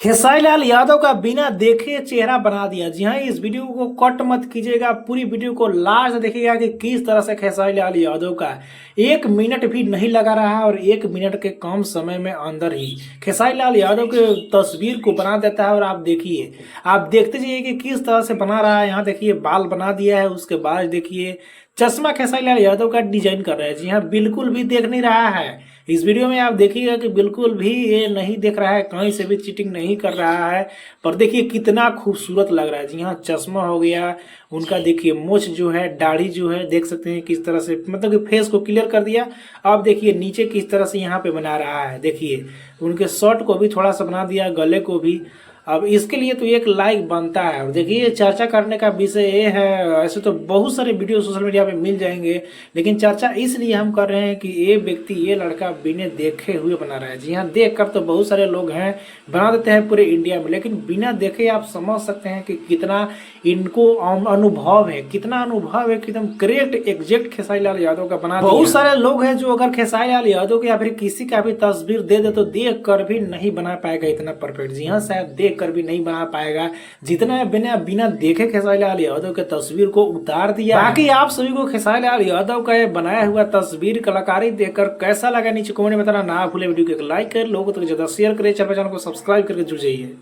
खेसारी लाल यादव का बिना देखे चेहरा बना दिया। जी हाँ, इस वीडियो को कट मत कीजिएगा, पूरी वीडियो को लास्ट देखिएगा कि किस तरह से खेसारी लाल यादव का 1 मिनट भी नहीं लगा रहा है और 1 मिनट के कम समय में अंदर ही खेसारी लाल यादव के तस्वीर को बना देता है। और आप देखिए, आप देखते जाइए कि किस तरह से बना रहा है। यहाँ देखिए बाल बना दिया है, उसके बाद देखिए चश्मा खेसारी लाल यादव का डिजाइन कर रहा है। जी हाँ, बिल्कुल भी देख नहीं रहा है। इस वीडियो में आप देखिएगा कि बिल्कुल भी ये नहीं देख रहा है, कहीं से भी चीटिंग नहीं कर रहा है। पर देखिए कितना खूबसूरत लग रहा है। जी हाँ, चश्मा हो गया उनका, देखिए मूंछ जो है, दाढ़ी जो है, देख सकते हैं किस तरह से, मतलब कि फेस को क्लियर कर दिया। अब देखिए नीचे किस तरह से यहाँ पे बना रहा है। देखिए उनके शर्ट को भी थोड़ा सा बना दिया, गले को भी। अब इसके लिए तो एक लाइक बनता है। अब देखिए चर्चा करने का विषय ये है, ऐसे तो बहुत सारे वीडियो सोशल मीडिया पे मिल जाएंगे, लेकिन चर्चा इसलिए हम कर रहे हैं कि ये व्यक्ति, ये लड़का बिना देखे हुए बना रहा है। जी हाँ, देख कर तो बहुत सारे लोग हैं, बना देते हैं पूरे इंडिया में, लेकिन बिना देखे आप समझ सकते हैं कि कितना इनको अनुभव है, कितना अनुभव है कि एकदम करेक्ट एग्जैक्ट खेसारी लाल यादव का बना दिया। बहुत सारे लोग हैं जो अगर खेसारी लाल यादव के या फिर किसी का भी तस्वीर दे दे तो देख कर भी नहीं बना पाएगा इतना परफेक्ट। जी हाँ, शायद देख कर भी नहीं बना पाएगा जितना बिना बिना देखे खेसारी लाल यादव के तस्वीर को उतार दिया। बाकी आप सभी को खेसारी लाल यादव का ये बनाया हुआ तस्वीर कलाकारी देखकर कैसा लगा, नीचे कमेंट में बताना ना भूले। वीडियो को एक लाइक कर, लोगों तक ज्यादा शेयर करें, चैनल को सब्सक्राइब करके जुड़ जाइए।